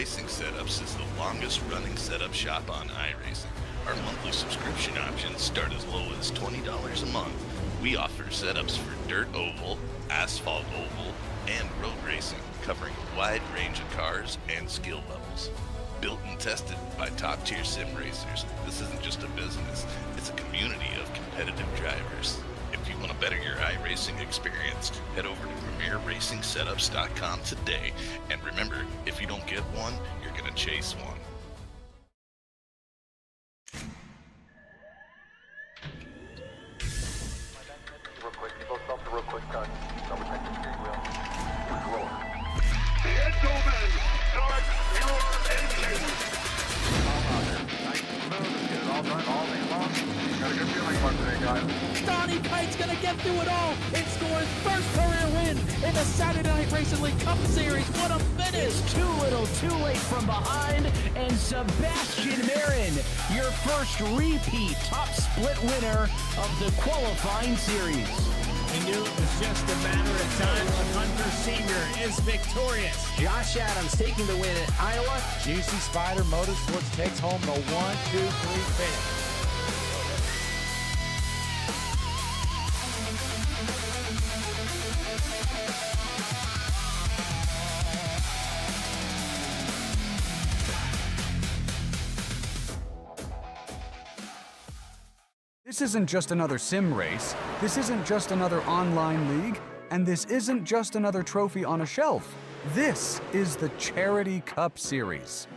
iRacing Setups is the longest running setup shop on iRacing. Our monthly subscription options start as low as $20 a month. We offer setups for dirt oval, asphalt oval, and road racing, covering a wide range of cars and skill levels. Built and tested by top-tier sim racers, this isn't just a business, it's a community of competitive drivers. If you want to better your iRacing experience, head over to PremierRacingSetups.com today. And remember, if you don't get one, you're going to chase one. Real quick, people stop real quick, guys. Double check the steering wheel. Control. Gentlemen, start your engines. All out there. Nice and smooth. Let's get it all done all day long. Got a good feeling about today, guys. Donnie Kite's gonna get through it all and score his first career win in the Saturday Night Racing League Cup Series. What a finish! Too little, too late from behind, and Sebastian Marin, your first repeat top split winner of the qualifying series. We knew it was just a matter of time. Hunter Sr. is victorious. Josh Adams taking the win at Iowa. Juicy Spider Motorsports takes home the 1-2-3 finish. This isn't just another sim race, this isn't just another online league, and this isn't just another trophy on a shelf. This is the Charity Cup Series.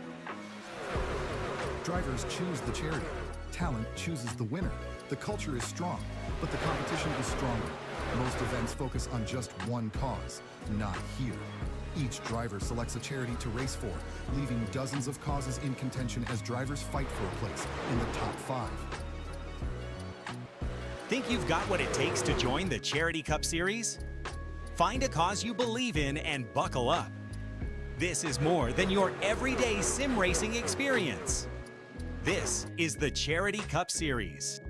Drivers choose the charity. Talent chooses the winner. The culture is strong, but the competition is stronger. Most events focus on just one cause, not here. Each driver selects a charity to race for, leaving dozens of causes in contention as drivers fight for a place in the top 5. Think you've got what it takes to join the Charity Cup Series? Find a cause you believe in and buckle up. This is more than your everyday sim racing experience. This is the Charity Cup Series.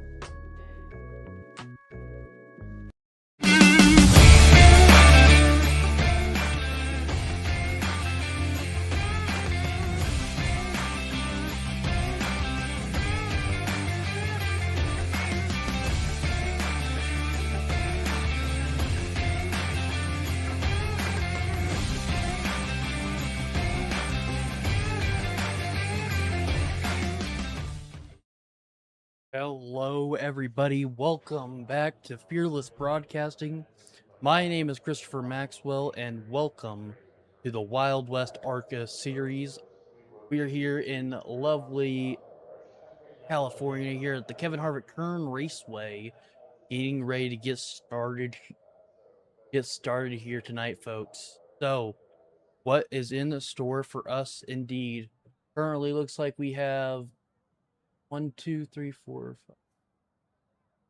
Hello, everybody. Welcome back to Fearless Broadcasting. My name is Christopher Maxwell, and welcome to the Wild West ARCA series. We are here in lovely California, here at the Kevin Harvick Kern Raceway, getting ready to get started here tonight, folks. So, what is in the store for us? Indeed, currently looks like we have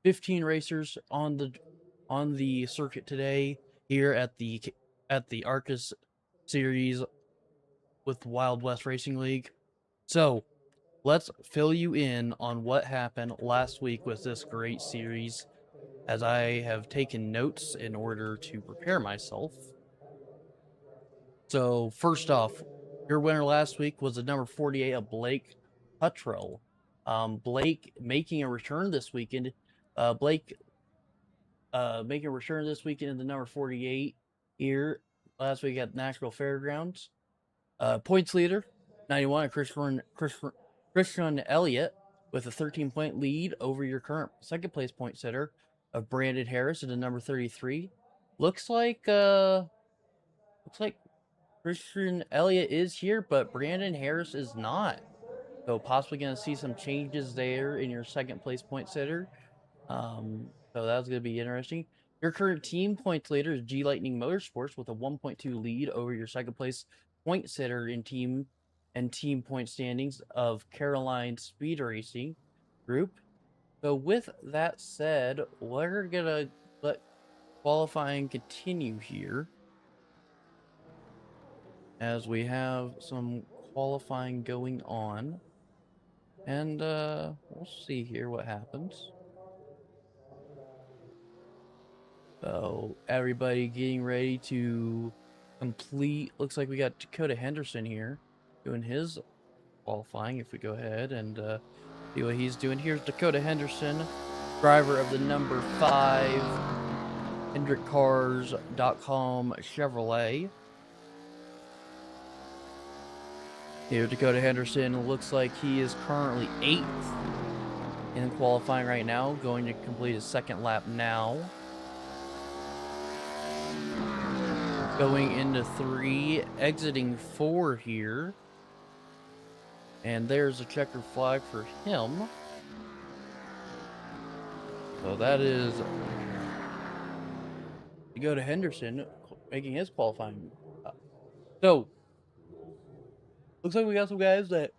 15 racers on the circuit today here at the ARCA series with Wild West Racing League. So let's fill you in on what happened last week with this great series, as I have taken notes in order to prepare myself. So first off, your winner last week was the number 48 of Blake Huttrell. Blake making a return this weekend. Blake making a return this weekend in the number 48 here last week at Nashville Fairgrounds. Points leader, 91, Christian Elliott with a 13-point lead over your current second place point setter of Brandon Harris in the number 33. Looks like Christian Elliott is here, but Brandon Harris is not. So possibly going to see some changes there in your second place point setter. So that's going to be interesting. Your current team points leader is G Lightning Motorsports with a 1.2 lead over your second place point setter in team point standings of Caroline Speed Racing Group. So with that said, we're going to let qualifying continue here, as we have some qualifying going on. And we'll see here what happens. So everybody getting ready to complete. Looks like we got Dakota Henderson here doing his qualifying. If we go ahead and see what he's doing. Here's Dakota Henderson, driver of the number 5 HendrickCars.com Chevrolet. Here, Dakota Henderson looks like he is currently 8th in qualifying right now, going to complete his second lap now. Going into 3, exiting 4 here. And there's a checkered flag for him. So that is Dakota Henderson making his qualifying. So, looks like we got some guys that,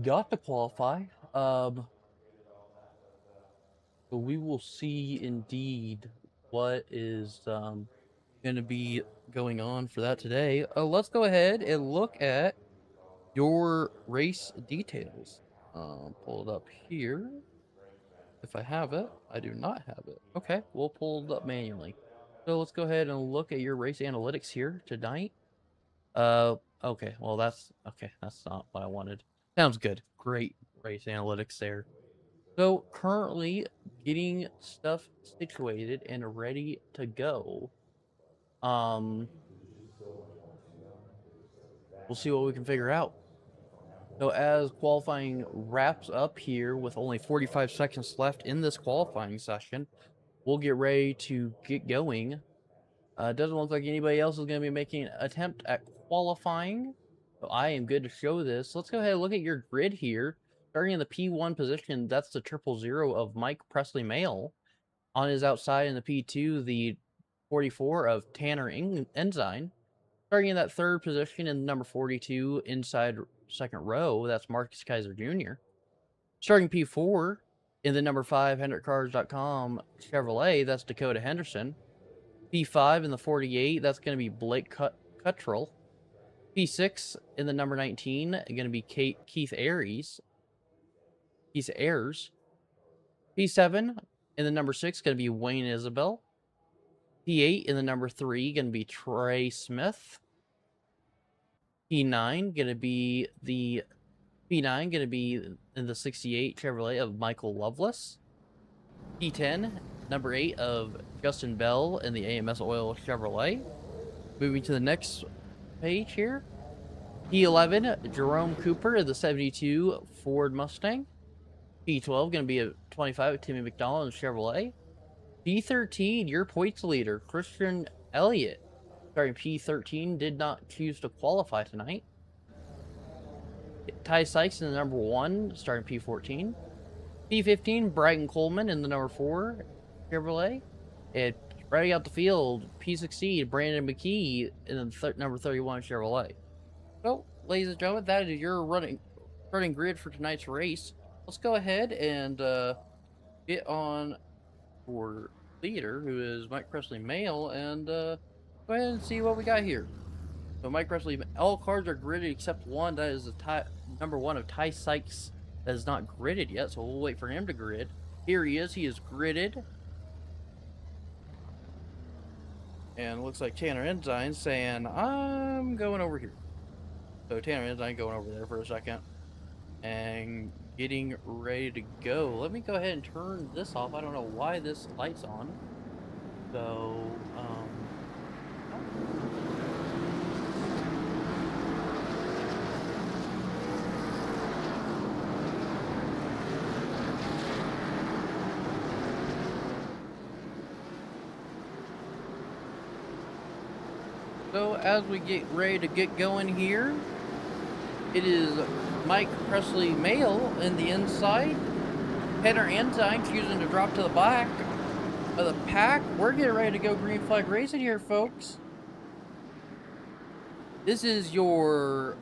got to qualify. So we will see indeed what is going to be going on for that today. Let's go ahead and look at your race details. Pull it up here. If I have it, I do not have it. Okay, we'll pull it up manually. So let's go ahead and look at your race analytics here tonight. Okay, well that's not what I wanted. Sounds good. Great race analytics there. So currently getting stuff situated and ready to go. We'll see what we can figure out. So as qualifying wraps up here with only 45 seconds left in this qualifying session, we'll get ready to get going. It doesn't look like anybody else is going to be making an attempt at qualifying. So I am good to show this. Let's go ahead and look at your grid here. Starting in the P1 position, that's the 000 of Mike Presley Male. On his outside in the P2, the 44 of Tanner Ensign. Starting in that third position in number 42 inside second row, that's Marcus Kaiser Jr. Starting P4 in the number 5 HendrickCars.com Chevrolet, that's Dakota Henderson. P5 in the 48, that's going to be Blake Cuttrell. P6 in the number 19, going to be Keith Ayers. P7 in the number 6, going to be Wayne Isabel. P8 in the number 3, going to be Trey Smith. P9 going to be in the 68 Chevrolet of Michael Lovelace. P10, number 8 of Justin Bell in the AMS Oil Chevrolet. Moving to the next page here. P11, Jerome Cooper in the 72 Ford Mustang. P12 going to be a 25 Timmy McDonald in Chevrolet. P13, your points leader, Christian Elliott. Starting P13, did not choose to qualify tonight. Ty Sykes in the number 1, starting P14. P15, Brighton Coleman in the number 4 Chevrolet. And riding out the field, P16, Brandon McKee in the number 31 Chevrolet. So, ladies and gentlemen, that is your running grid for tonight's race. Let's go ahead and get on for leader, who is Mike Presley Male, and go ahead and see what we got here. So Mike Presley, all cars are gridded except one. That is the number 1 of Ty Sykes that is not gridded yet, so we'll wait for him to grid. Here he is gridded. And it looks like Tanner Ensign saying, I'm going over here. So Tanner Ensign going over there for a second. And getting ready to go. Let me go ahead and turn this off. I don't know why this light's on. So, So as we get ready to get going here, it is Mike Presley Male in the inside. Tanner Ensign choosing to drop to the back of the pack. We're getting ready to go green flag racing here, folks. This is we're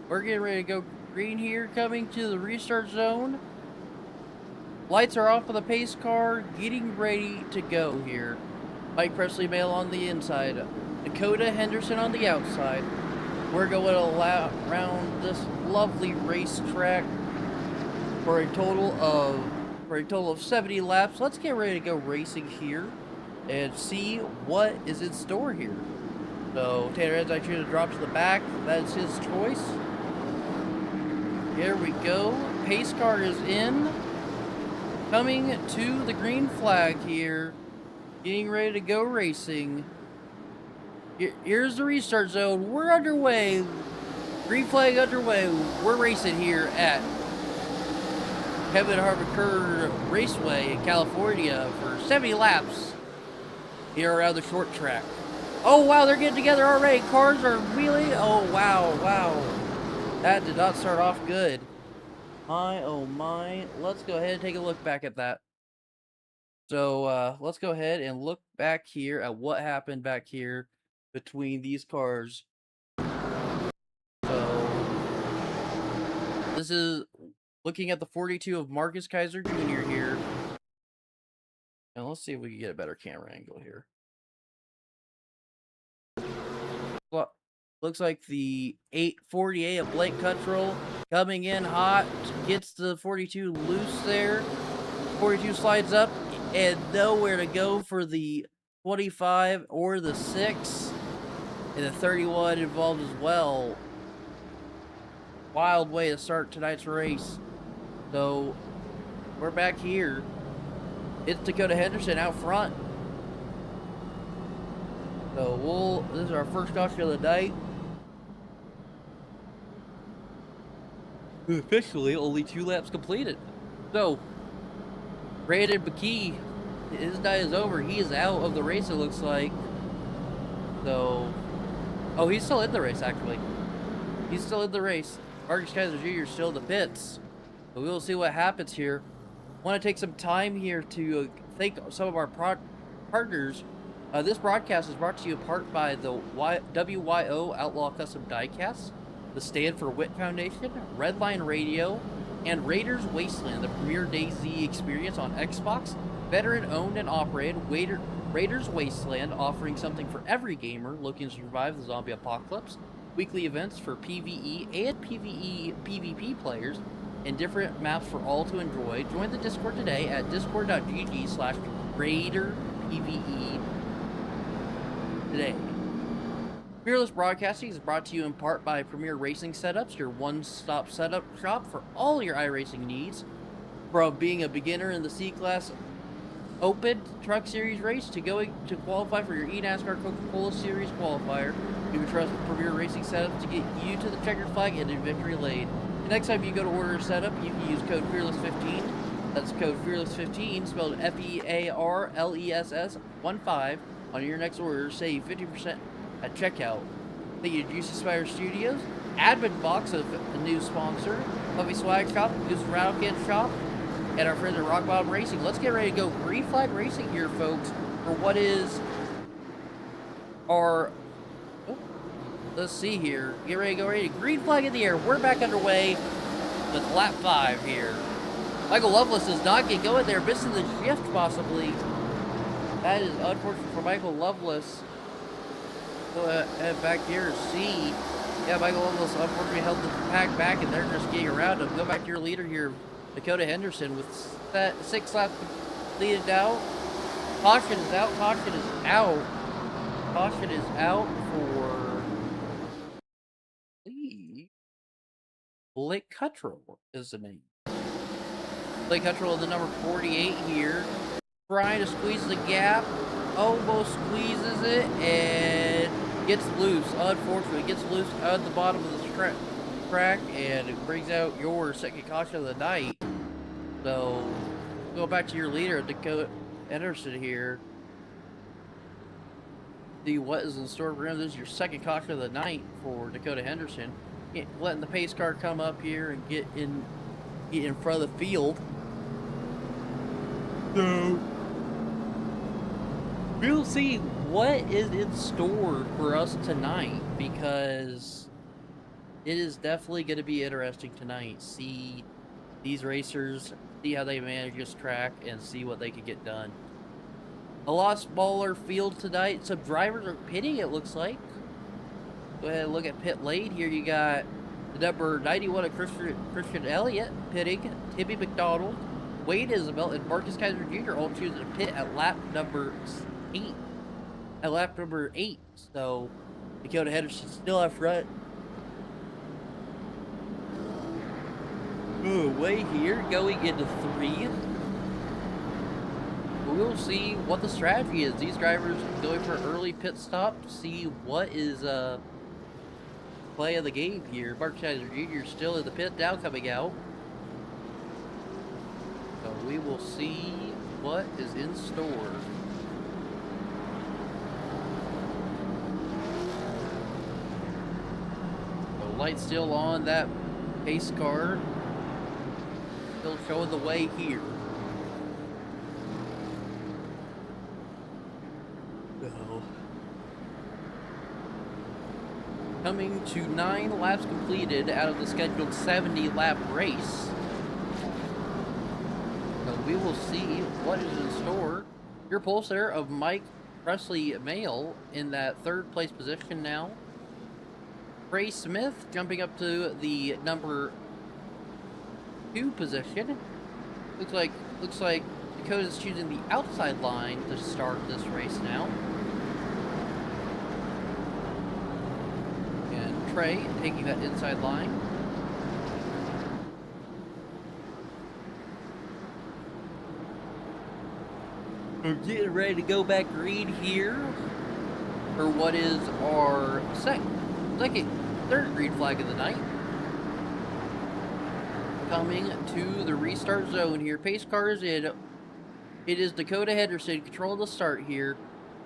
getting ready to go green here, coming to the restart zone. Lights are off of the pace car, getting ready to go here. Mike Presley Male on the inside, Dakota Henderson on the outside. We're going around this lovely racetrack for a total of 70 laps. Let's get ready to go racing here and see what is in store here. So Tanner Ed's actually to drop to the back. That's his choice. Here we go. Pace car is in. Coming to the green flag here. Getting ready to go racing. Here's the restart zone. We're underway. Green flag underway. We're racing here at Kevin Harvick Kern Raceway in California for 70 laps here around the short track. Oh wow, they're getting together already. Cars are wheeling. Oh wow, wow. That did not start off good. My oh my. Let's go ahead and take a look back at that. So let's go ahead and look back here at what happened back here between these cars. So this is looking at the 42 of Marcus Kaiser Jr. here. And let's see if we can get a better camera angle here. Well, looks like the 848 of Blake Cuttrell coming in hot, gets the 42 loose there. 42 slides up and nowhere to go for the 25 or the 6. And the 31 involved as well. Wild way to start tonight's race. So we're back here. It's Dakota Henderson out front. So this is our first caution of the night. Officially only 2 laps completed. So Brandon McKee, his night is over. He is out of the race, it looks like. So oh, he's still in the race actually. He's still in the race. Marcus Kaiser Jr. is still in the pits. But we will see what happens here. Want to take some time here to thank some of our partners. This broadcast is brought to you in part by the WYO Outlaw Custom Diecast, the Stand for Wit Foundation, Redline Radio, and Raiders Wasteland, the premier DayZ experience on Xbox. Veteran owned and operated, Raiders Wasteland, offering something for every gamer looking to survive the zombie apocalypse. Weekly events for PvE and PvP players, and different maps for all to enjoy. Join the Discord today at discord.gg/RaiderPvE today. Fearless Broadcasting is brought to you in part by Premier Racing Setups, your one-stop setup shop for all your iRacing needs. From being a beginner in the C-Class Open Truck Series race to going to qualify for your eNASCAR Coca-Cola Series qualifier, you can trust Premier Racing Setups to get you to the checkered flag and in victory lane. The next time you go to order a setup, you can use code FEARLESS15. That's code FEARLESS15, spelled FEARLESS 15 on your next order. Save 50% at checkout. Thank you to Juicy Spire Studios, Admin Box, a new sponsor, Puffy Swag Shop, Goose Rattle Kid Shop, and our friends at Rock Bottom Racing. Let's get ready to go green flag racing here, folks, for what is our... let's see here. Get ready to go ready. Green flag in the air. We're back underway with lap 5 here. Michael Loveless does not get going there, missing the shift possibly. That is unfortunate for Michael Loveless. Go ahead back here and see. Yeah, Michael Loveless unfortunately held the pack back, and they're just getting around him. Go back to your leader here, Dakota Henderson, with 6 laps completed out. Caution is out. Caution is out. Caution is out for Blake Cuttrell is the name. Blake Cuttrell is the number 48 here. Trying to squeeze the gap. Almost squeezes it and gets loose. Unfortunately, gets loose at the bottom of the track, and it brings out your second caution of the night. So, go back to your leader, Dakota Henderson here. See what is in store for him. This is your second caution of the night for Dakota Henderson. Letting the pace car come up here and get in front of the field. So we'll see what is in store for us tonight, because it is definitely going to be interesting tonight. See these racers, see how they manage this track, and see what they can get done. A lot smaller field tonight. Some drivers are pitting, it looks like. Go ahead and look at pit lane here. You got the number 91 of Christian Elliott pitting, Timmy McDonald, Wade Isabel, and Marcus Kaiser Jr. all choosing to pit at lap number 8. So Dakota Henderson still up front. Ooh, way here, going into 3. We'll see what the strategy is. These drivers going for early pit stop to see what is play of the game here. Mark Schneider Jr. still in the pit, now coming out. So we will see what is in store. The light's still on that pace car. Still showing the way here. Coming to 9 laps completed out of the scheduled 70 lap race. So we will see what is in store. Your pole sitter of Mike Presley Male in that 3rd place position now. Trey Smith jumping up to the number 2 position. Looks like Dakota's choosing the outside line to start this race now. Trey taking that inside line. We're getting ready to go back green here for what is our third green flag of the night. Coming to the restart zone here. Pace cars in. It is Dakota Henderson controlling the start here.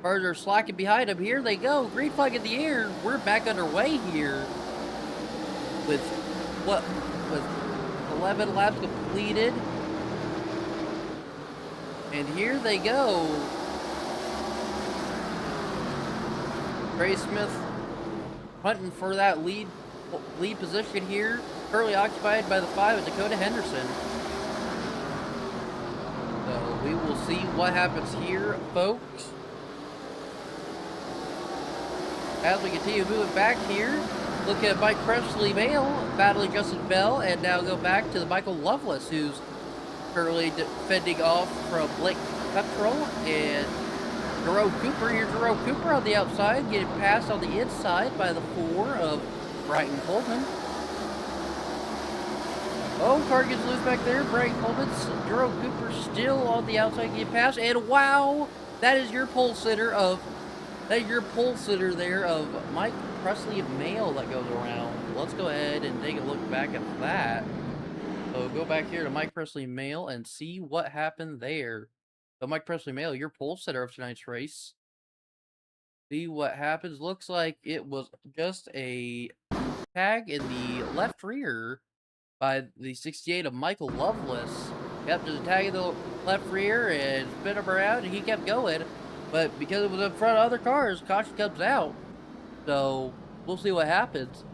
Cars are slacking behind him. Here they go. Green flag in the air. We're back underway here. With 11 laps completed. And here they go. Trey Smith hunting for that lead position here. Currently occupied by the 5 of Dakota Henderson. So we will see what happens here, folks. As we continue moving back here, look at Mike Presley Male battling Justin Bell, and now go back to the Michael Loveless, who's currently defending off from Blake Petrol and Jerome Cooper. Here's Jerome Cooper on the outside, getting passed on the inside by the 4 of Brighton Coleman. Oh, car gets loose back there. Brighton Coleman's Jerome Cooper still on the outside, getting passed, and wow, that is your pole sitter there of Mike Presley Male that goes around. Let's go ahead and take a look back at that. So go back here to Mike Presley Male and see what happened there. So Mike Presley Male, your pole sitter of tonight's race. See what happens. Looks like it was just a tag in the left rear by the 68 of Michael Loveless. Yep, just a tag in the left rear and spin him around, and he kept going. But because it was in front of other cars, caution comes out. So we'll see what happens.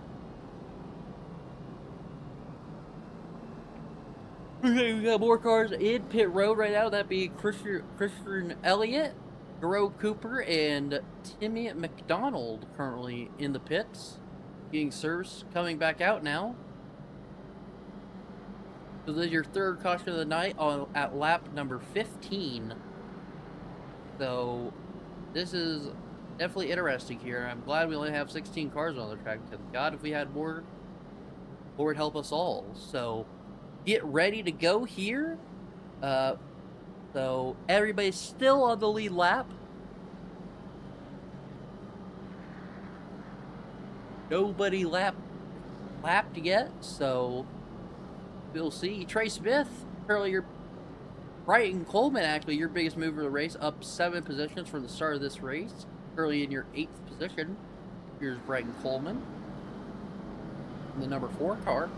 Okay, we got more cars in pit road right now. That being Christian Elliott, Jerome Cooper, and Timmy McDonald currently in the pits. Getting service, coming back out now. So this is your 3rd caution of the night at lap number 15. So, this is definitely interesting here. I'm glad we only have 16 cars on the track, because God, if we had more, Lord help us all. So, get ready to go here. So, everybody's still on the lead lap. Nobody lapped yet, so we'll see. Trey Smith, earlier. Brighton Coleman, actually, your biggest mover of the race, up 7 positions from the start of this race. Early in your 8th position. Here's Brighton Coleman. In the number 4 car.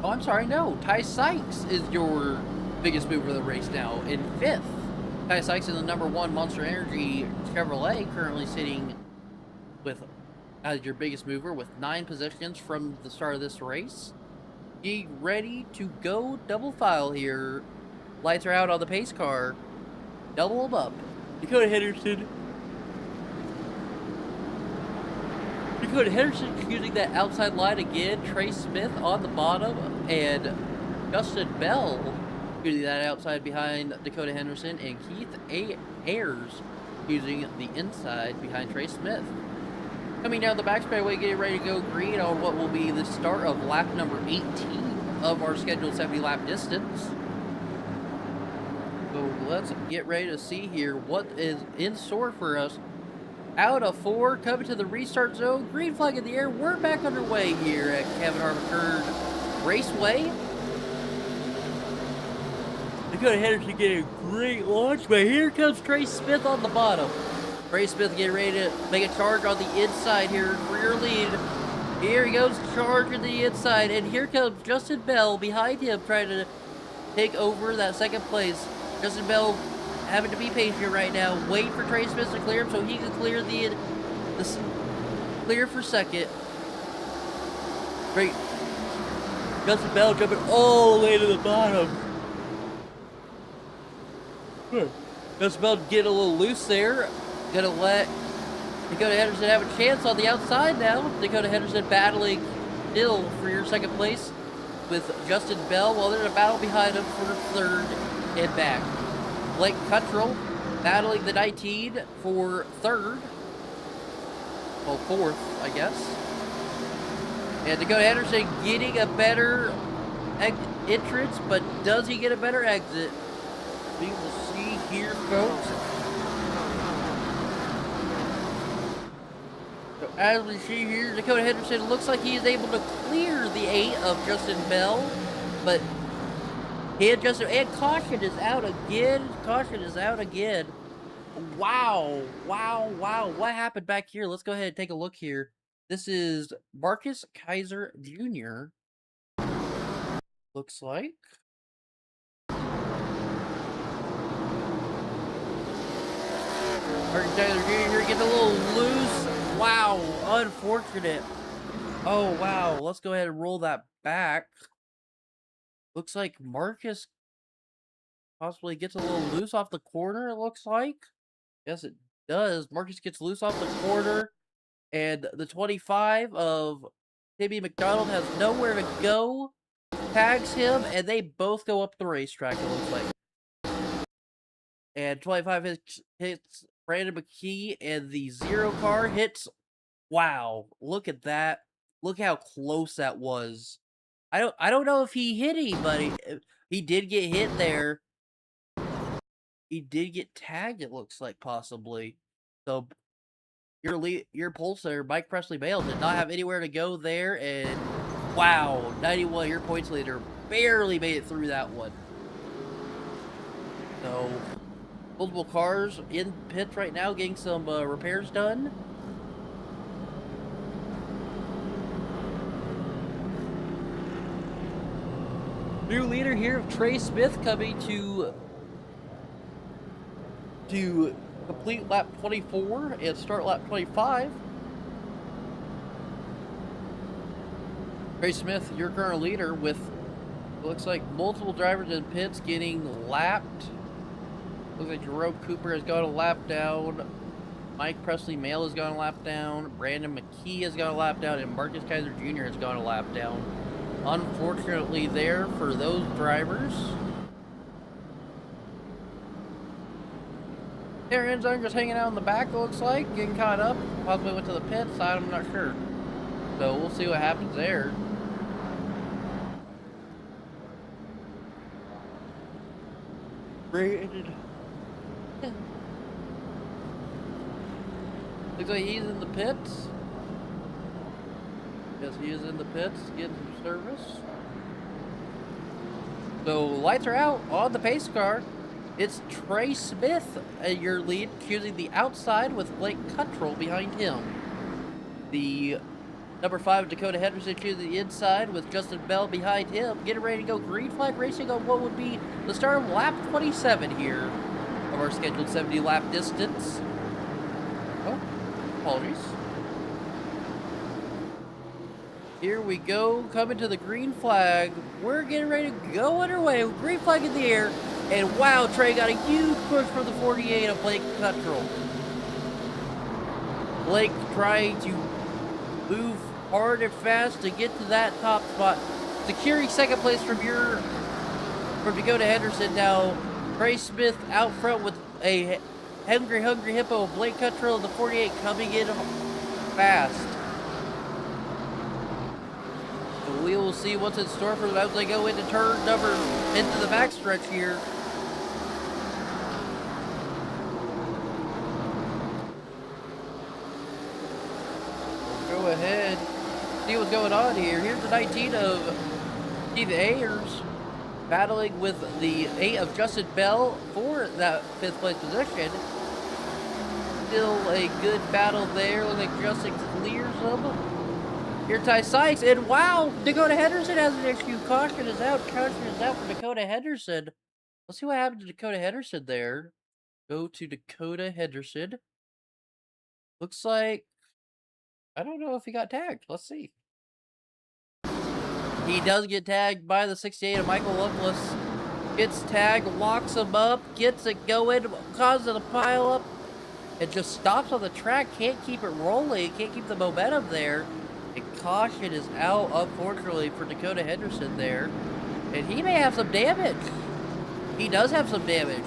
Oh, I'm sorry, no. Ty Sykes is your biggest mover of the race now, in 5th. Ty Sykes in the number 1 Monster Energy Chevrolet, currently sitting with as your biggest mover with 9 positions from the start of this race. Get ready to go double file here. Lights are out on the pace car. Double them up. Dakota Henderson using that outside line again. Trey Smith on the bottom. And Justin Bell using that outside behind Dakota Henderson. And Keith Ayers using the inside behind Trey Smith. Coming down the back straightaway, getting ready to go green on what will be the start of lap number 18 of our scheduled 70-lap distance. So let's get ready to see here what is in store for us. Out of 4, coming to the restart zone. Green flag in the air. We're back underway here at Kevin Harvick Kern Raceway. Dakota Henderson getting a great launch, but here comes Trey Smith on the bottom. Trey Smith getting ready to make a charge on the inside here for your lead. Here he goes, charging the inside, and here comes Justin Bell behind him trying to take over that second place. Justin Bell having to be patient right now, waiting for Trey Smith to clear him so he can clear the clear for second. Great. Justin Bell jumping all the way to the bottom. Justin Bell getting a little loose there. Gonna let Dakota Henderson have a chance on the outside now. Dakota Henderson battling still for your second place with Justin Bell while they're in a battle behind him for third and back. Blake Cuttrell battling the 19 for third. Well, fourth, I guess. And Dakota Henderson getting a better entrance, but does he get a better exit? We will see here, folks. So as we see here, Dakota Henderson looks like he is able to clear the 8 of Justin Bell, but and caution is out again. Caution is out again. Wow. What happened back here? Let's go ahead and take a look here. This is Marcus Kaiser Jr. Looks like. Marcus Kaiser Jr. gets a little loose. Wow. Unfortunate. Oh, wow. Let's go ahead and roll that back. Looks like Marcus possibly gets a little loose off the corner, it looks like. Yes, it does. Marcus gets loose off the corner, and the 25 of Timmy McDonald has nowhere to go, tags him, and they both go up the racetrack, it looks like. And 25 hits Brandon McKee, and the 0 car hits. Wow, look at that. Look how close that was. I don't know if he hit anybody. He did get hit there. He did get tagged, it looks like, possibly. So your pole sitter, Mike Presley Bale, did not have anywhere to go there, and wow, 91, your points leader barely made it through that one. So multiple cars in pits right now getting some repairs done. New leader here of Trey Smith coming to complete lap 24 and start lap 25. Trey Smith, your current leader, with looks like multiple drivers in pits getting lapped. Looks like Jerome Cooper has got a lap down. Mike Presley Mail has gone a lap down. Brandon McKee has gone a lap down, and Marcus Kaiser Jr. has gone a lap down. Unfortunately there for those drivers. Aaron Enzung just hanging out in the back, it looks like, getting caught up. Possibly went to the pit side, I'm not sure. So we'll see what happens there. Looks like he's in the pits. Yes, he is in the pits, getting some service. So lights are out on the pace car. It's Trey Smith, your lead, choosing the outside with Blake Cuttrell behind him. The number 5 Dakota Henderson choosing the inside with Justin Bell behind him. Getting ready to go green flag racing on what would be the start of lap 27 here of our scheduled 70-lap distance. Oh, apologies. Here we go, coming to the green flag. We're getting ready to go underway. Green flag in the air. And wow, Trey got a huge push from the 48 of Blake Cuttrell. Blake trying to move hard and fast to get to that top spot. Securing second place from Dakota Henderson. Now, Trey Smith out front with a Hungry Hippo, Blake Cuttrell, the 48 coming in fast. So we will see what's in store for them as they go into into the backstretch here. We'll go ahead, see what's going on here. Here's the 19 of Steve Ayers battling with the 8 of Justin Bell for that 5th place position. Still a good battle there. Looks like Justin clears them. Here Ty Sykes, and wow, Dakota Henderson has an issue. Caution is out. Caution is out for Dakota Henderson. Let's see what happened to Dakota Henderson there. Go to Dakota Henderson. Looks like, I don't know if he got tagged. Let's see. He does get tagged by the 68 of Michael Lovelace. Gets tagged, locks him up, gets it going, causes a pile up. It just stops on the track, can't keep it rolling, can't keep the momentum there. And caution is out, unfortunately, for Dakota Henderson there. And he may have some damage. He does have some damage.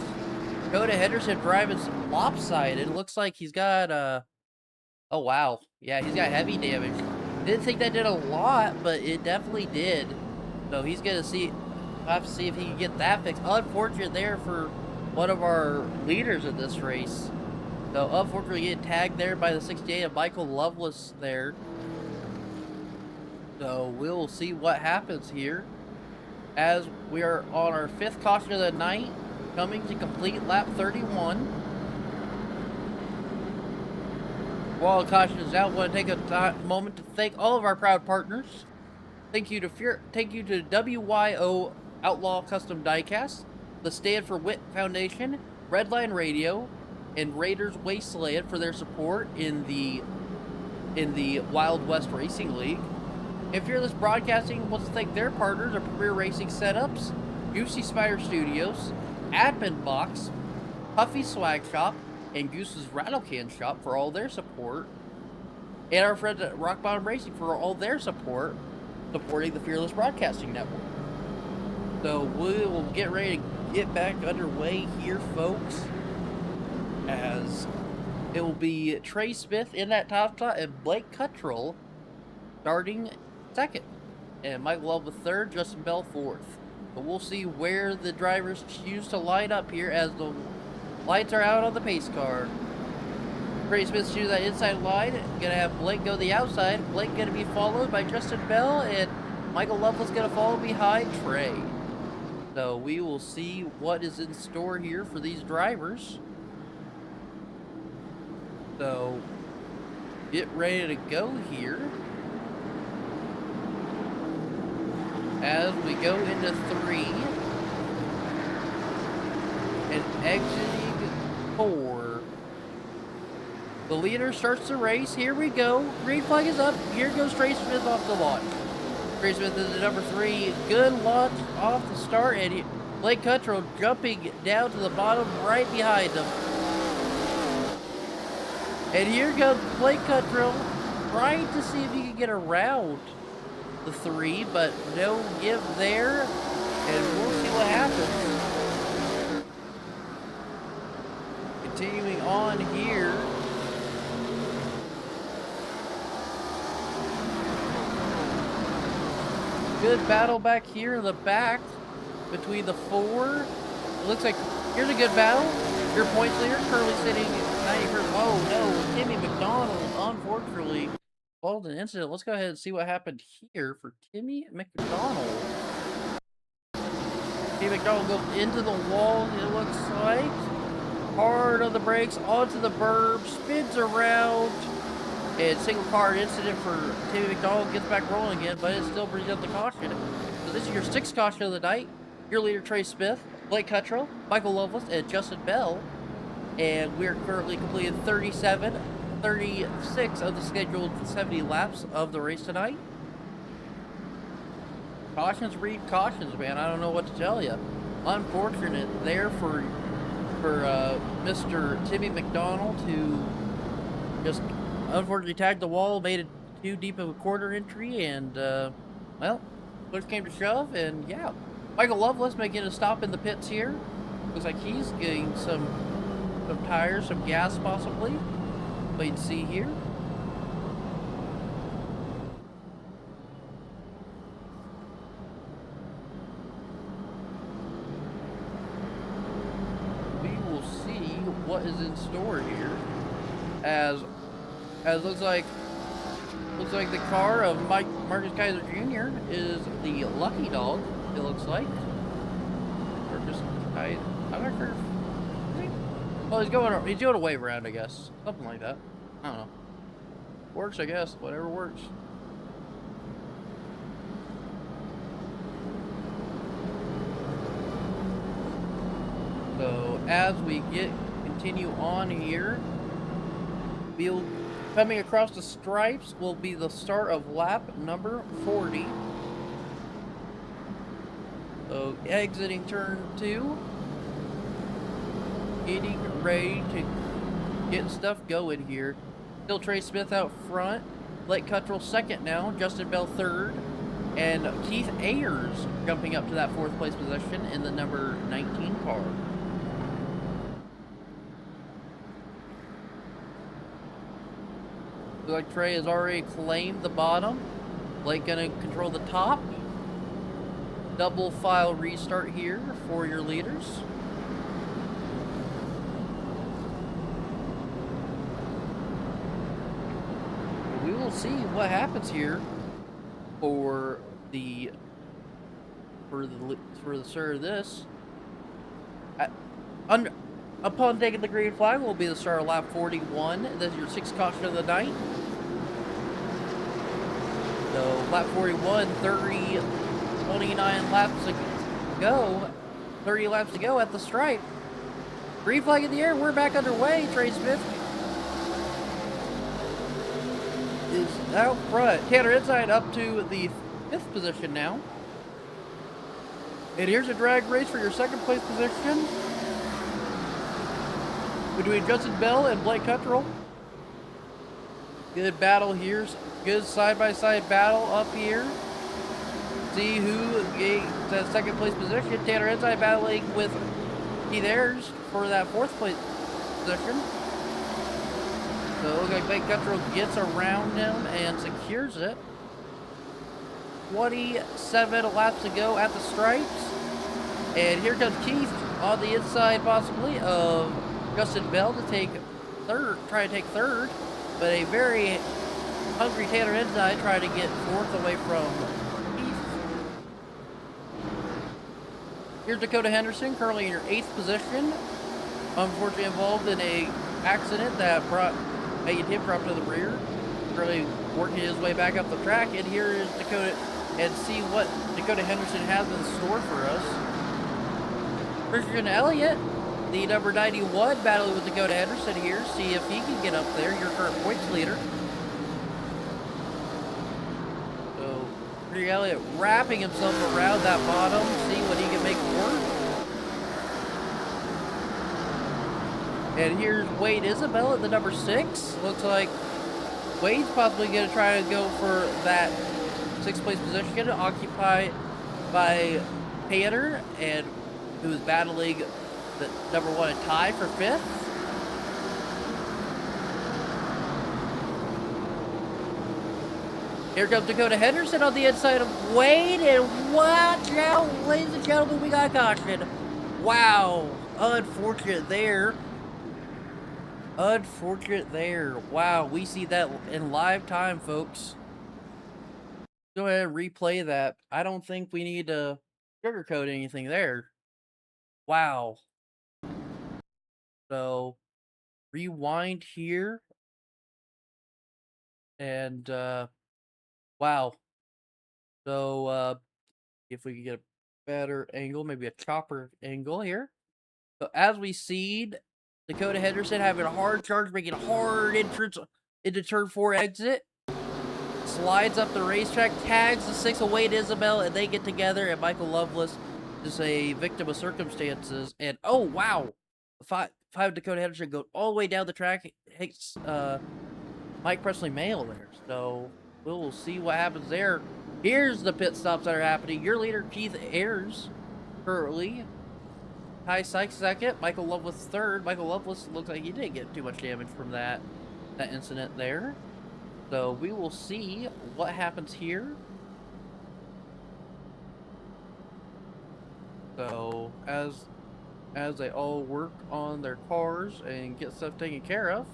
Dakota Henderson driving lopsided. Looks like he's got, oh wow. Yeah, he's got heavy damage. Didn't think that did a lot, but it definitely did. So he's gonna have to see if he can get that fixed. Unfortunate there for one of our leaders in this race. So unfortunately getting tagged there by the 68 of Michael Lovelace there. So we'll see what happens here as we are on our 5th caution of the night, coming to complete lap 31. While the caution is out, I want to take a moment to thank all of our proud partners. Thank you to WYO Outlaw Custom Diecast, the Stand for Wit Foundation, Redline Radio, and Raiders Wasteland for their support in the Wild West Racing League. And Fearless Broadcasting wants to thank their partners at Premier Racing Setups, Juicy Spider Studios, Admin Box, Puffy Swag Shop, and Goose's Rattle Can Shop for all their support, and our friends at Rock Bottom Racing for all their support, supporting the Fearless Broadcasting Network. So we will get ready to get back underway here, folks, as it will be Trey Smith in that top slot and Blake Cuttrell starting 2nd, and Michael Love 3rd, Justin Bell 4th. But we'll see where the drivers choose to line up here as the lights are out on the pace car. Trey Smith chooses that inside line. Gonna have Blake go the outside. Blake gonna be followed by Justin Bell, and Michael Lovelace gonna follow behind Trey. So we will see what is in store here for these drivers. So get ready to go here as we go into 3 and exiting 4. The leader starts the race. Here we go. Green flag is up. Here goes Trey Smith off the launch. Trey Smith is the number 3. Good launch off the start, and Blake Cuttrell jumping down to the bottom right behind him. And here goes Blake Cuttrell trying to see if he can get around the 3, but no give there, and we'll see what happens. Continuing on here. Good battle back here in the back between the 4. It looks like here's a good battle. Your points leader currently sitting 91st. Oh no, Timmy McDonald unfortunately involved in an incident. Let's go ahead and see what happened here for Timmy McDonald. Timmy McDonald goes into the wall, it looks like. Hard on the brakes, onto the berm, spins around. And single car incident for Timmy McDonald, gets back rolling again, but it still brings up the caution. So this is your 6th caution of the night. Your leader, Trey Smith, Blake Cuttrell, Michael Lovelace, and Justin Bell. And we're currently completed 36 of the scheduled 70 laps of the race tonight. Cautions breed cautions, man. I don't know what to tell you. Unfortunate there for Mr. Timmy McDonald, who just unfortunately tagged the wall, made it too deep of a quarter entry, and well, push came to shove, and yeah, Michael Lovelace making a stop in the pits here. Looks like he's getting some some tires, some gas possibly. Wait and see here. We will see what is in store here, as looks like the car of Marcus Kaiser Jr. is the lucky dog. It looks like. Or just I'm not sure. Oh, he's doing a wave around, I guess, something like that. I don't know. Works, I guess. Whatever works. So as we continue on here, coming across the stripes will be the start of lap number 40. So exiting turn 2, getting ready to get stuff going here. Still Trey Smith out front, Blake Cuttrell second now, Justin Bell third, and Keith Ayers jumping up to that 4th place position in the number 19 car. Looks like Trey has already claimed the bottom. Blake gonna control the top. Double file restart here for your leaders. We will see what happens here for the start of this. Upon taking the green flag will be the start of lap 41. This is your 6th caution of the night. So lap 41, 29 laps to go. 30 laps to go at the stripe. Green flag in the air. We're back underway. Trey Smith is out front. Tanner Inside up to the 5th position now. And here's a drag race for your 2nd place position between Justin Bell and Blake Cuttrell. Good battle here. Good side-by-side battle up here. See who gets that 2nd place position. Tanner Inside battling with Keith Ayers for that 4th place position. So it looks like Blake Cuttrell gets around him and secures it. 27 laps to go at the stripes. And here comes Keith on the inside possibly of Justin Bell to try to take 3rd, but a very hungry Tanner Inside trying to get 4th away from Keith. Here's Dakota Henderson, currently in your 8th position. Unfortunately involved in a accident that made him drop to the rear. Currently working his way back up the track, and here is Dakota, and see what Dakota Henderson has in store for us. Christian Elliott, the number 91, battling with Dakota Henderson here. See if he can get up there, your current points leader. So, Christian Elliott wrapping himself around that bottom, see what he can make work. And here's Wade Isabel at the number 6. Looks like Wade's possibly going to try to go for that 6th place position, occupied by Tanner, and who's battling the number 1 and tie for 5th. Here comes Dakota Henderson on the inside of Wade, and watch out, ladies and gentlemen, we got caution. Wow, unfortunate there. Unfortunate there. Wow, we see that in live time, folks. Go ahead and replay that. I don't think we need to sugarcoat anything there. Wow. So, rewind here. And, wow. So, if we can get a better angle, maybe a chopper angle here. So, as we see, Dakota Henderson having a hard charge, making a hard entrance into turn 4 exit. Slides up the racetrack, tags the 6 of Wade Isabel, and they get together, and Michael Loveless is a victim of circumstances. And, oh, wow. Five Dakota Henderson go all the way down the track, hits Mike Presley Mail there. So, we'll see what happens there. Here's the pit stops that are happening. Your leader, Keith Ayers, currently Ty Sykes second, Michael Loveless third. Michael Loveless looks like he didn't get too much damage from that incident there. So we will see what happens here. So as they all work on their cars and get stuff taken care of.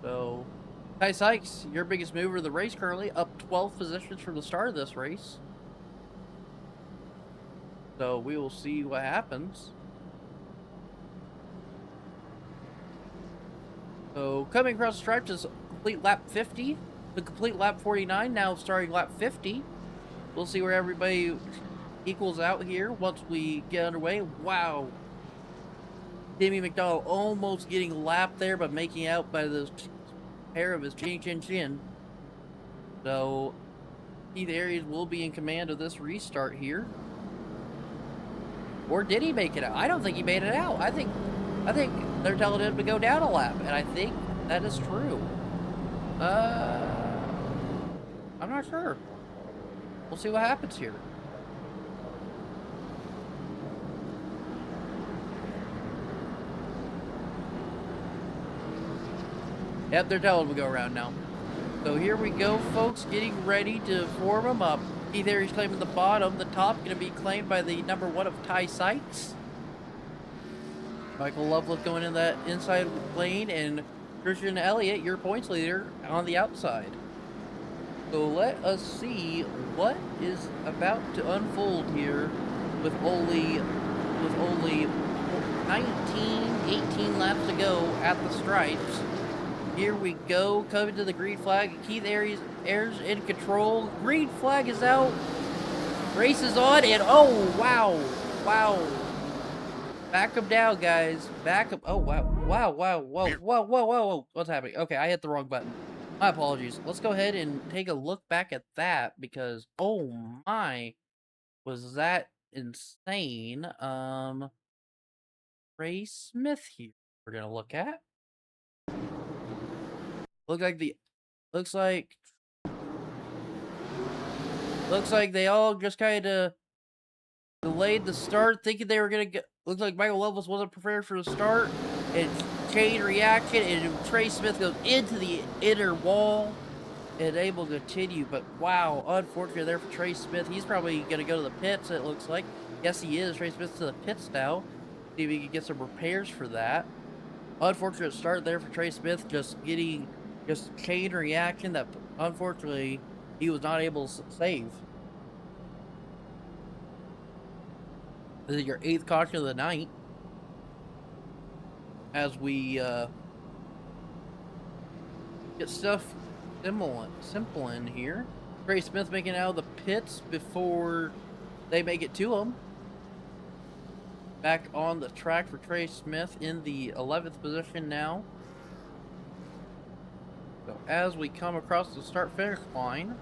So Ty Sykes, your biggest mover of the race currently, up 12 positions from the start of this race. So we will see what happens. So coming across the stripe is complete lap 50. The complete lap 49, now starting lap 50. We'll see where everybody equals out here once we get underway. Wow. Timmy McDonald almost getting lapped there, but making out by the hair of his chin. So Keith Aries will be in command of this restart here. Or did he make it out? I don't think he made it out. I think they're telling him to go down a lap, and I think that is true. I'm not sure. We'll see what happens here. Yep, they're telling him to go around now. So here we go, folks, getting ready to form them up. Keith Aries claiming the bottom. The top going to be claimed by the number 1 of Ty Sykes. Michael Loveless going in that inside lane, and Christian Elliott, your points leader, on the outside. So let us see what is about to unfold here with only 18 laps to go at the stripes. Here we go, coming to the green flag. Keith Aries in control. Green flag is out. Race is on, and oh, wow. Back him down, guys. Back him. Oh, wow. Whoa. What's happening? Okay, I hit the wrong button. My apologies. Let's go ahead and take a look back at that, because, oh my, was that insane. Ray Smith here we're gonna look at. Looks like they all just kind of delayed the start, thinking they were gonna get. Looks like Michael Loveless wasn't prepared for the start, and chain reaction, and Trey Smith goes into the inner wall and able to continue. But wow, unfortunately there for Trey Smith. He's probably gonna go to the pits. It looks like. Yes, he is. Trey Smith's to the pits now. See if he can get some repairs for that. Unfortunate start there for Trey Smith, just chain reaction that unfortunately he was not able to save. This is your 8th caution of the night. As we get stuff simple in here. Trey Smith making it out of the pits before they make it to him. Back on the track for Trey Smith in the 11th position now. So as we come across the start-finish line,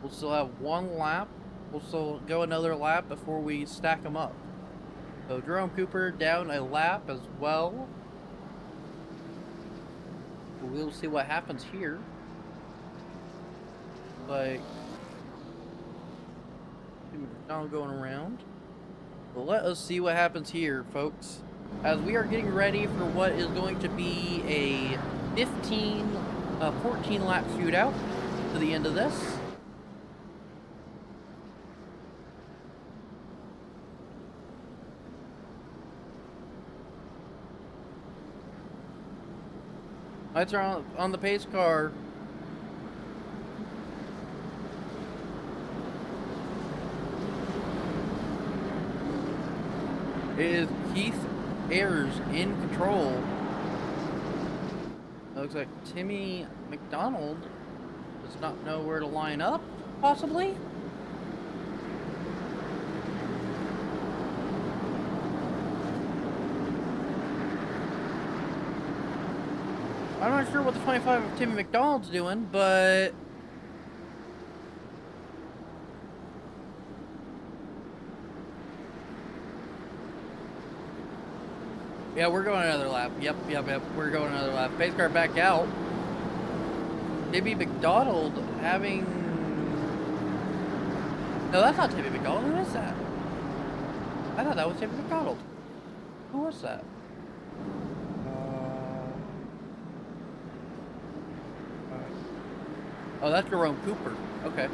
we'll still have 1 lap. We'll still go another lap before we stack them up. So Jerome Cooper down a lap as well. We'll see what happens here. Like, McDonald going around. Well, let us see what happens here, folks, as we are getting ready for what is going to be a 14 lap shootout to the end of this. Lights are on the pace car. It is Keith Aries in control. It looks like Timmy McDonald does not know where to line up, possibly? I'm not sure what the 25 of Timmy McDonald's doing, but yeah, we're going another lap. Yep. We're going another lap. Pace car back out. Timmy McDonald having No, that's not Timmy McDonald. Who is that? I thought that was Timmy McDonald. Who was that? Oh, that's Jerome Cooper. Okay.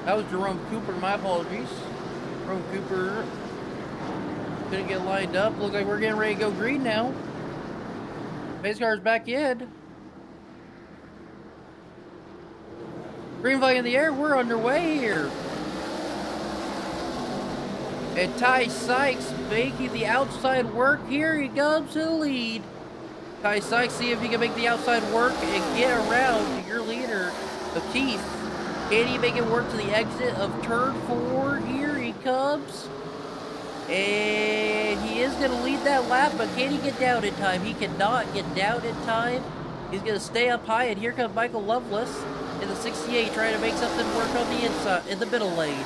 That was Jerome Cooper. My apologies. Jerome Cooper couldn't get lined up. Looks like we're getting ready to go green now. Pace car's back in. Green flag in the air. We're underway here. And Ty Sykes making the outside work. Here he comes to the lead. Ty Sykes, see if he can make the outside work and get around your leader, Keith. Can he make it work to the exit of turn 4? Here he comes. And he is going to lead that lap, but can he get down in time? He cannot get down in time. He's going to stay up high, and here comes Michael Loveless in the 68 trying to make something work on the inside, in the middle lane.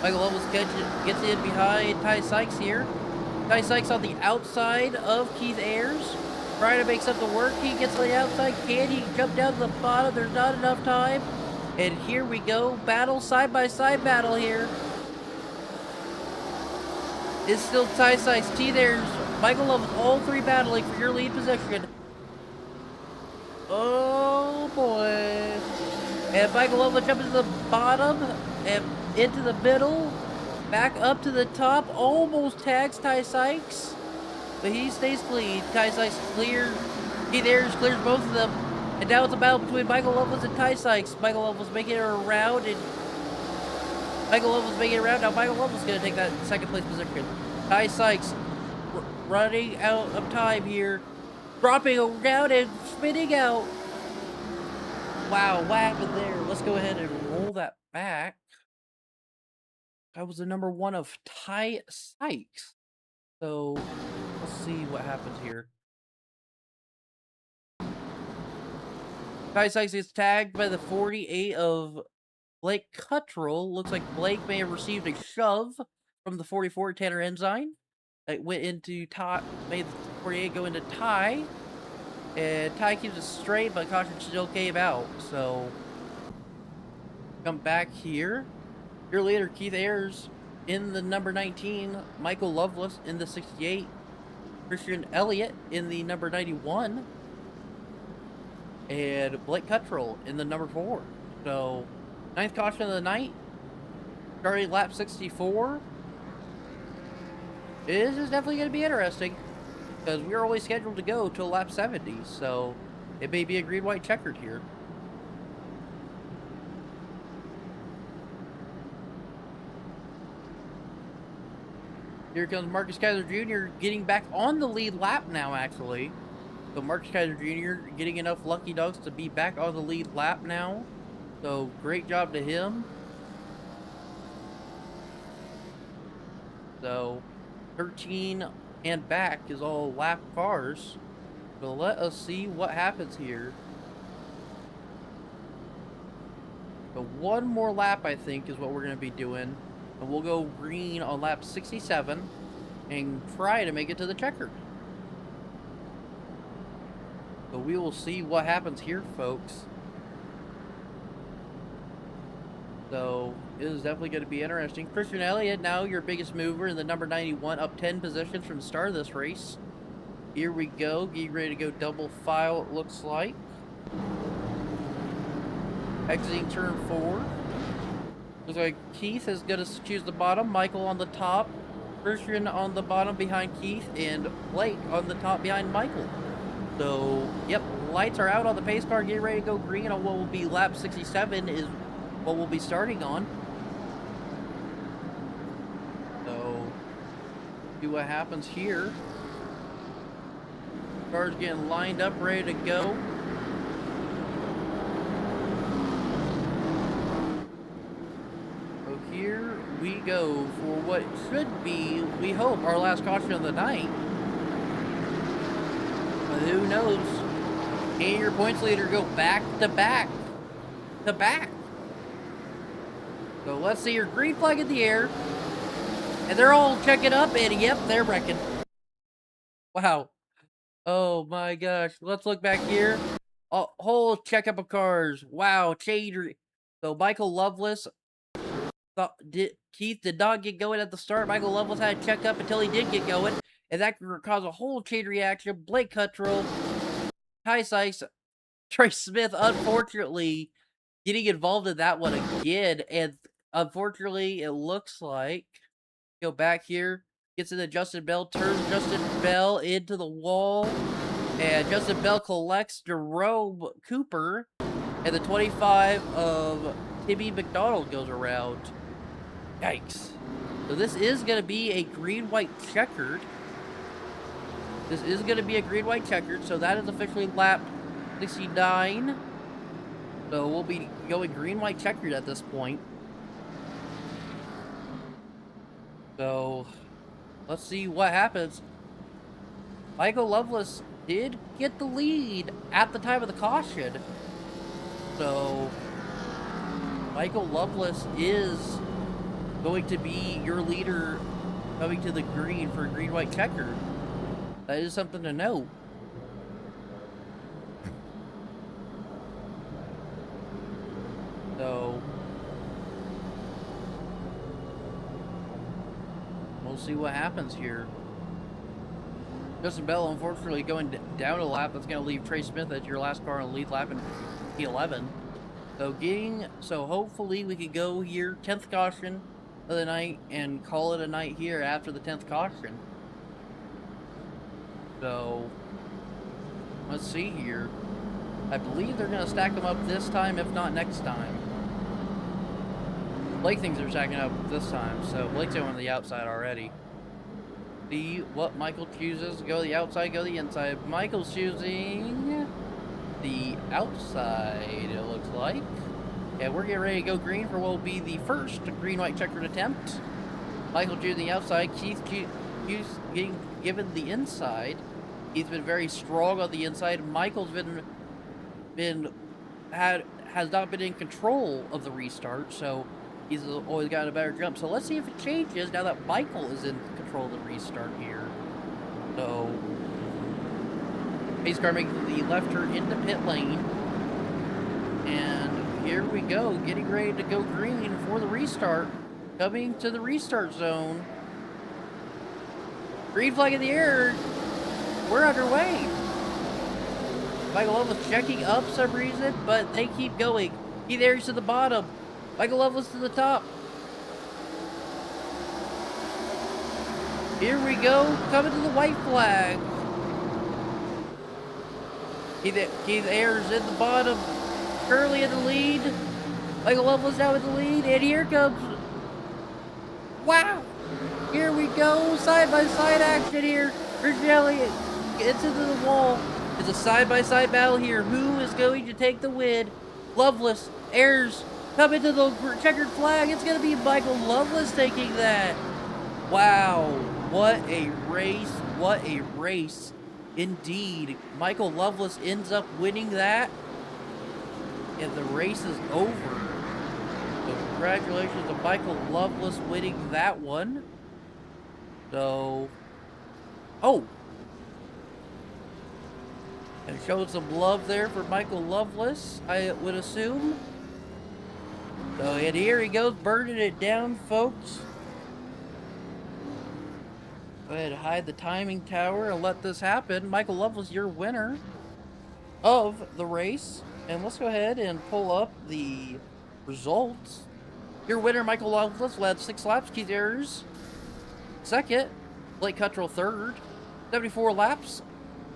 Michael Loveless gets in behind Ty Sykes here. Ty Sykes on the outside of Keith Ayers, trying to make something work. He gets on the outside. Can he jump down to the bottom? There's not enough time. And here we go. Battle, side-by-side battle here. It's still Ty Sykes. There's Michael Loveless, all three battling for your lead position. Oh boy. And Michael Loveless jumps to the bottom and into the middle. Back up to the top. Almost tags Ty Sykes. But he stays clean. Ty Sykes clears. Keith Ayers clears both of them. And now it's a battle between Michael Loveless and Ty Sykes. Michael Loveless making it around, and Michael Loveless making it around. Now Michael Loveless is going to take that second place position. Ty Sykes running out of time here. Dropping down and spinning out. Wow, what happened there? Let's go ahead and roll that back. That was the number 1 of Ty Sykes. So, let's see what happens here. Ty Sykes gets tagged by the 48 of Blake Cuttrell. Looks like Blake may have received a shove from the 44 Tanner Ensign. It went into Ty, made the 48 go into Ty. And Ty keeps it straight, but caution still came out. So, come back here. Your leader, Keith Ayers, in the number 19. Michael Loveless in the 68. Christian Elliott in the number 91. And Blake Cuttrell in the number 4. So, 9th caution of the night. Starting lap 64. This is definitely going to be interesting, because we're only scheduled to go till lap 70. So, it may be a green-white checkered here. Here comes Marcus Kaiser Jr. getting back on the lead lap now, actually. So Marcus Kaiser Jr. getting enough lucky dogs to be back on the lead lap now. So great job to him. So 13 and back is all lap cars. So let us see what happens here. So one more lap, I think, is what we're going to be doing. And we'll go green on lap 67 and try to make it to the checkered. So we will see what happens here, folks. So it is definitely going to be interesting. Christian Elliott, now your biggest mover in the number 91, up 10 positions from the start of this race. Here we go, getting ready to go double file, it looks like. Exiting turn 4. Looks like Keith is going to choose the bottom, Michael on the top, Christian on the bottom behind Keith, and Blake on the top behind Michael. So, yep, lights are out on the pace car, getting ready to go green on what will be lap 67 is what we'll be starting on. So, see what happens here. Cars getting lined up, ready to go. So here we go for what should be, we hope, our last caution of the night. But who knows? Can your points leader go back to back to back? So let's see your green flag in the air. And they're all checking up, and yep, they're wrecking. Wow. Oh my gosh. Let's look back here. A whole checkup of cars. Wow, change. So Michael Loveless Keith did not get going at the start. Michael Loveless had to check up until he did get going, and that could cause a whole chain reaction. Blake Cuttrell, Ty Sykes, Trey Smith, unfortunately, getting involved in that one again, and unfortunately, it looks like, go back here, gets into Justin Bell, turns Justin Bell into the wall, and Justin Bell collects Jerome Cooper, and the 25 of Timmy McDonald goes around. Yikes. So this is going to be a green-white checkered. This is going to be a green-white checkered, so that is officially lap 69. So we'll be going green-white checkered at this point. So let's see what happens. Michael Loveless did get the lead at the time of the caution. So Michael Loveless is going to be your leader coming to the green for a green-white checker. That is something to note. So we'll see what happens here. Justin Bell, unfortunately, going down a lap. That's going to leave Trey Smith as your last car on the lead lap in P11. So hopefully we can go here, 10th caution of the night, and call it a night here after the 10th caution. So let's see here. I believe they're going to stack them up this time, if not next time. Blake thinks they're stacking up this time, so Blake's going to the outside already. See what Michael chooses. Go to the outside, go to the inside. Michael's choosing the outside, it looks like. And we're getting ready to go green for what will be the first green-white checkered attempt. Michael choosing the outside. Keith getting given the inside. He's been very strong on the inside. Michael's has not been in control of the restart, so he's always got a better jump. So let's see if it changes now that Michael is in control of the restart here. So pace car making the left turn into pit lane. And here we go, getting ready to go green for the restart. Coming to the restart zone. Green flag in the air. We're underway. Michael Loveless checking up some reason, but they keep going. Keith Ayers to the bottom. Michael Loveless to the top. Here we go, coming to the white flag. Keith Ayers in the bottom, Curly in the lead. Michael Loveless now in the lead, and here comes, wow! Here we go, side-by-side action here. Christian Elliott gets into the wall. It's a side-by-side battle here. Who is going to take the win? Loveless, Ayers, come into the checkered flag. It's going to be Michael Loveless taking that. Wow, what a race. What a race indeed. Michael Loveless ends up winning that, and the race is over. So congratulations to Michael Loveless winning that one. So, oh, and showing some love there for Michael Loveless, I would assume. So, and here he goes, burning it down, folks. Go ahead and hide the timing tower and let this happen. Michael Loveless, your winner of the race. And let's go ahead and pull up the results. Your winner, Michael Loveless, led 6 laps. Keith Ayers second. Blake Cuttrell third. 74 laps.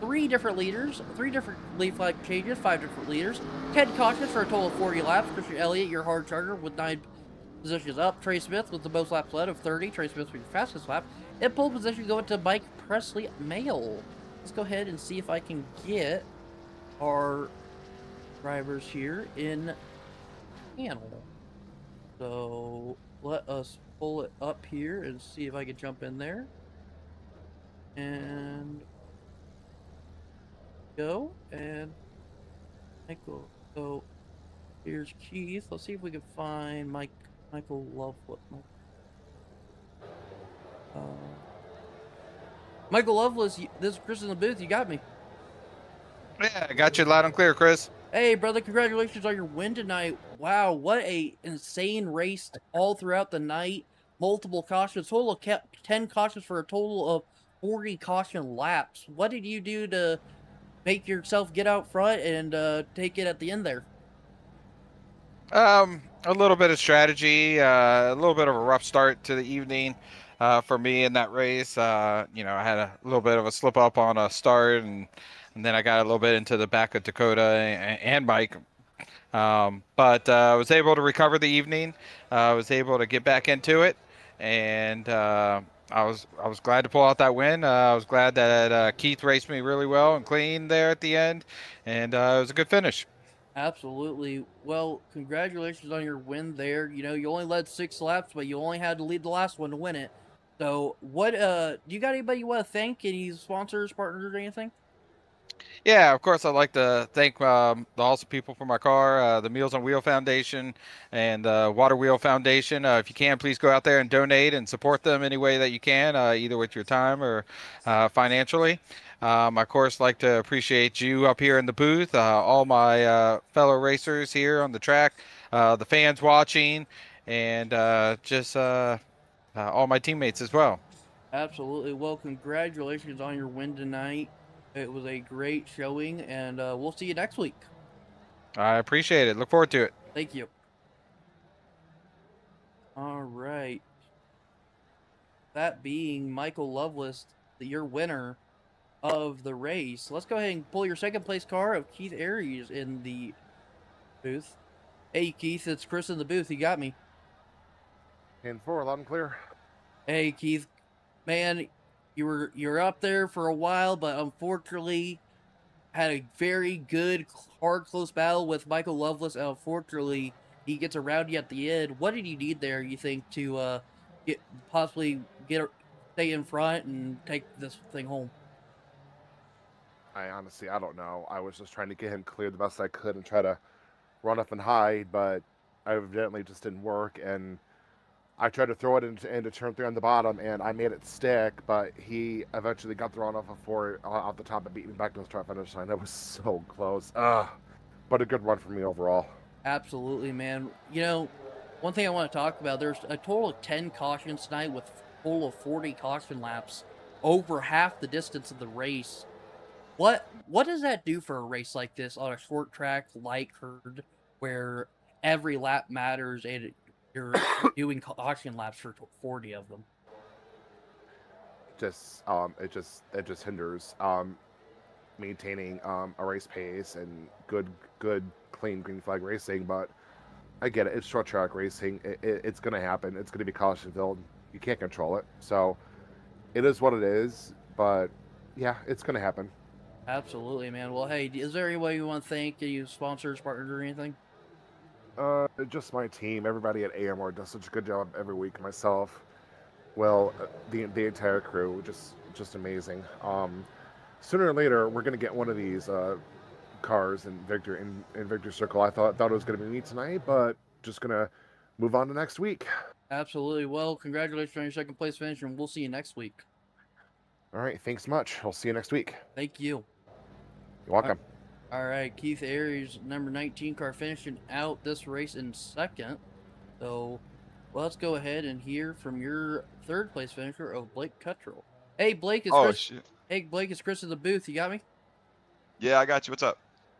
3 different leaders. 3 different lead flag changes. 5 different leaders. 10 cautions for a total of 40 laps. Christian Elliott, your hard charger, with 9 positions up. Trey Smith with the most laps led of 30. Trey Smith with your fastest lap. In pole position going to Mike Presley Male. Let's go ahead and see if I can get our drivers here in panel. So let us pull it up here and see if I can jump in there. And go and Michael. So here's Keith. Let's see if we can find Michael Loveless. Michael Loveless, this is Chris in the booth. You got me. Yeah, I got you loud and clear, Chris. Hey, brother, congratulations on your win tonight. wow, what a insane race all throughout the night. Multiple cautions, total of 10 cautions for a total of 40 caution laps. What did you do to make yourself get out front and take it at the end there? A little bit of strategy, a little bit of a rough start to the evening for me in that race. I had a little bit of a slip up on a start, and then I got a little bit into the back of Dakota and Mike. But I was able to recover the evening. I was able to get back into it, and I was glad to pull out that win. I was glad that Keith raced me really well and clean there at the end, and it was a good finish. Absolutely. Well, congratulations on your win there. You only led 6 laps, but you only had to lead the last one to win it. So, what do you got anybody you want to thank? Any sponsors, partners, or anything? Yeah, of course, I'd like to thank the awesome people for my car, the Meals on Wheel Foundation and the Water Wheel Foundation. If you can, please go out there and donate and support them any way that you can, either with your time or financially. Of course, like to appreciate you up here in the booth, all my fellow racers here on the track, the fans watching, and just all my teammates as well. Absolutely. Well, congratulations on your win tonight. It was a great showing, and we'll see you next week. I appreciate it. Look forward to it. Thank you. All right. That being Michael Lovelace, your winner of the race. Let's go ahead and pull your second place car of Keith Aries in the booth. Hey, Keith, it's Chris in the booth. You got me. 10-4, loud and clear. Hey, Keith. Man, you're up there for a while, but unfortunately had a very good, hard, close battle with Michael Lovelace, and unfortunately he gets around you at the end. What did you need there, you think, to stay in front and take this thing home? I don't know. I was just trying to get him clear the best I could and try to run up and hide, but evidently just didn't work, and I tried to throw it into turn 3 on the bottom, and I made it stick, but he eventually got thrown off off the top and beat me back to the start finish line. That was so close. But a good run for me overall. Absolutely, man. One thing I want to talk about, there's a total of 10 cautions tonight with a total of 40 caution laps, over half the distance of the race. What does that do for a race like this on a short track like Kern, where every lap matters and you're doing caution laps for 40 of them? It just hinders maintaining a race pace and good clean green flag racing. But I get it. It's short track racing. It's going to happen. It's going to be caution filled. You can't control it. So it is what it is. But yeah, it's going to happen. Absolutely, man. Well, hey, is there any way you want to thank any sponsors, partners, or anything? Just my team. Everybody at AMR does such a good job every week. Myself, well, the entire crew, just amazing. Sooner or later, we're gonna get one of these cars in Victor Circle. I thought it was gonna be me tonight, but just gonna move on to next week. Absolutely. Well, congratulations on your second place finish, and we'll see you next week. All right. Thanks much. I'll see you next week. Thank you. You're welcome. All right, Keith Aries, number 19 car, finishing out this race in second. So, let's go ahead and hear from your third place finisher of Blake Cuttrell. Hey, Blake, Shit. Hey, Blake, it's Chris in the booth. You got me? Yeah, I got you. What's up?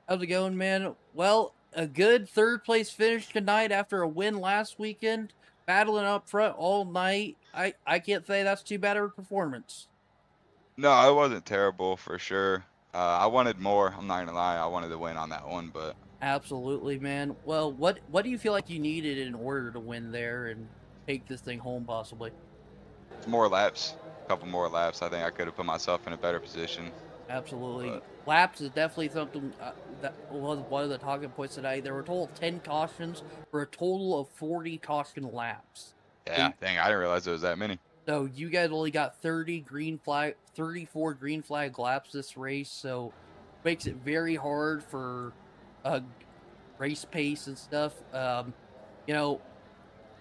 How's it going, man? Well, a good third place finish tonight after a win last weekend. Battling up front all night. I can't say that's too bad of a performance. No, it wasn't terrible for sure. I wanted more. I'm not gonna lie. I wanted to win on that one, but Absolutely, man. Well, what do you feel like you needed in order to win there and take this thing home, possibly? more laps, a couple more laps. I think I could have put myself in a better position. Absolutely. But Laps is definitely something that was one of the talking points today. There were a total of 10 cautions for a total of 40 caution laps. yeah, dang, I didn't realize there was that many. So you guys only got 34 green flag laps this race, so makes it very hard for race pace and stuff. Do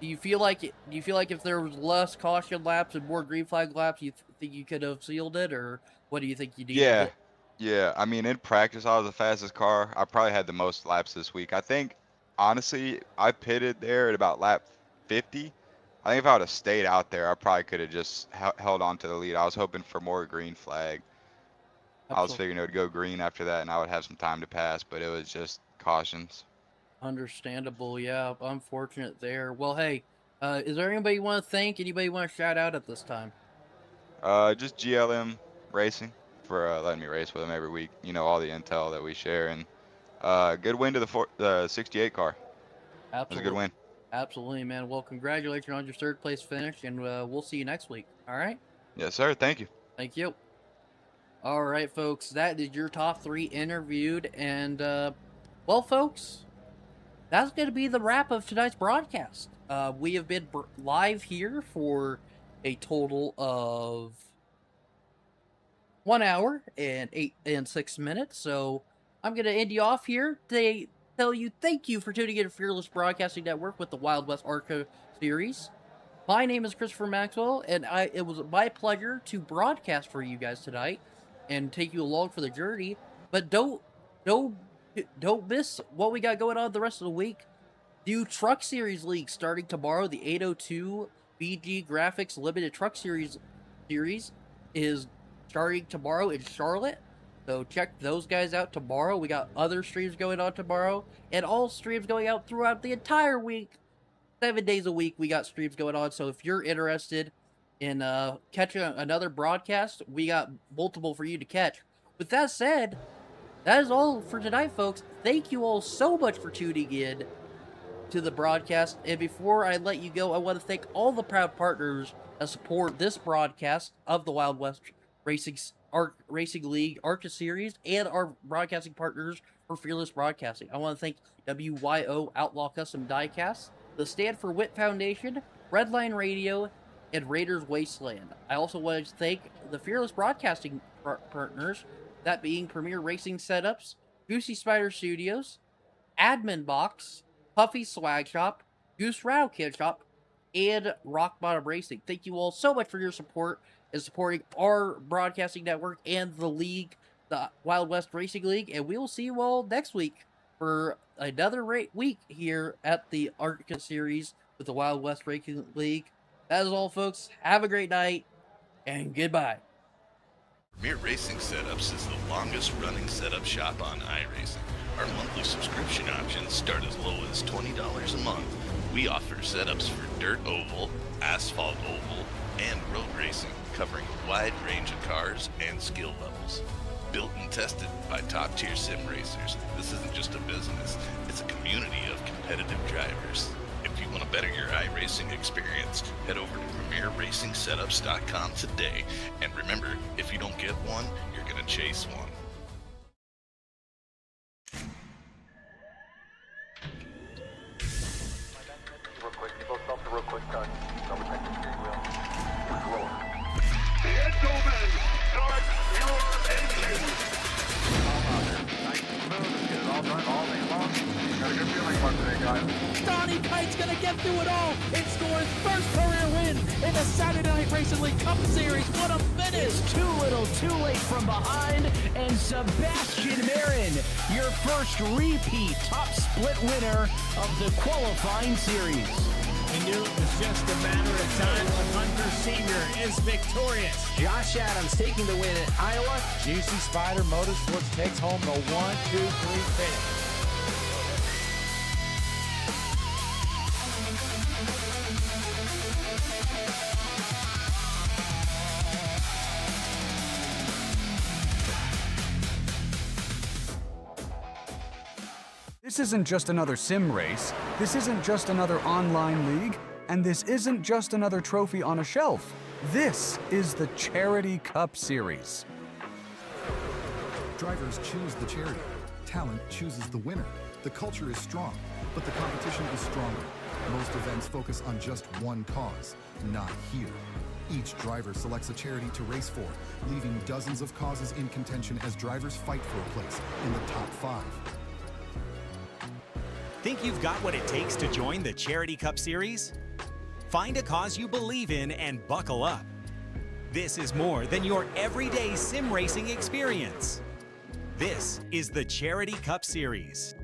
you feel like if there was less caution laps and more green flag laps, you think you could have sealed it, or what do you think you did? Yeah. I mean, in practice, I was the fastest car. I probably had the most laps this week. I think honestly, I pitted there at about lap 50. I think if I would have stayed out there, I probably could have just held on to the lead. I was hoping for more green flag. I was figuring it would go green after that, and I would have some time to pass, but it was just cautions. Understandable, yeah. Unfortunate there. Well, hey, is there anybody you want to thank? Anybody you want to shout out at this time? Just GLM Racing for letting me race with them every week. You know, all the intel that we share, and good win to the 68 car. Absolutely. It was a good win. Absolutely, man. Well, congratulations on your third place finish, and we'll see you next week. All right? Yes, sir. Thank you. Thank you. All right, folks. That is your top 3 interviewed, and well, folks, that's going to be the wrap of tonight's broadcast. We have been live here for a total of 1 hour and 6 minutes. So I'm going to end you off here. They tell you thank you for tuning in to Fearless Broadcasting Network with the Wild West ARCA series. My name is Christopher Maxwell, and it was my pleasure to broadcast for you guys tonight and take you along for the journey. But don't miss what we got going on the rest of the week. New Truck Series League starting tomorrow. The 802 BG Graphics Limited Truck Series is starting tomorrow in Charlotte. So check those guys out tomorrow. We got other streams going on tomorrow, and all streams going out throughout the entire week. 7 days a week we got streams going on. So if you're interested in catching another broadcast, we got multiple for you to catch. With that said, that is all for tonight, folks. Thank you all so much for tuning in to the broadcast. And before I let you go, I want to thank all the proud partners that support this broadcast of the Wild West Racing League ARCA Series and our broadcasting partners for Fearless Broadcasting. I want to thank WYO Outlaw Custom Diecast, the Stand for Wit Foundation, Redline Radio, and Raiders Wasteland. I also want to thank the Fearless Broadcasting partners, that being Premier Racing Setups, Goosey Spider Studios, Admin Box, Puffy Swag Shop, Goose Rattle Kid Shop, and Rock Bottom Racing. Thank you all so much for your support and supporting our broadcasting network and the league, the Wild West Racing League, and we will see you all next week for another week here at the ARCA series with the Wild West Racing League. That is all, folks. Have a great night, and goodbye. Premier Racing Setups is the longest running setup shop on iRacing. Our monthly subscription options start as low as $20 a month. We offer setups for dirt oval, asphalt oval, and road racing, covering a wide range of cars and skill levels. Built and tested by top-tier sim racers, this isn't just a business, it's a community of competitive drivers. If you want to better your iRacing experience, head over to PremierRacingSetups.com today. And remember, if you don't get one, you're going to chase one. Real quick, start. And gentlemen, start your engines. Donnie Kite's gonna get through it all and score his first career win in the Saturday Night Racing League Cup Series. What a finish! It's too little, too late from behind, and Sebastian Marin, your first repeat top split winner of the qualifying series. We knew it was just a matter of time when Hunter Sr. is victorious. Josh Adams taking the win at Iowa. Juicy Spider Motorsports takes home the 1-2-3 finish. This isn't just another sim race, this isn't just another online league, and this isn't just another trophy on a shelf. This is the Charity Cup Series. Drivers choose the charity. Talent chooses the winner. The culture is strong, but the competition is stronger. Most events focus on just one cause, not here. Each driver selects a charity to race for, leaving dozens of causes in contention as drivers fight for a place in the top 5. Think you've got what it takes to join the Charity Cup Series? Find a cause you believe in and buckle up. This is more than your everyday sim racing experience. This is the Charity Cup Series.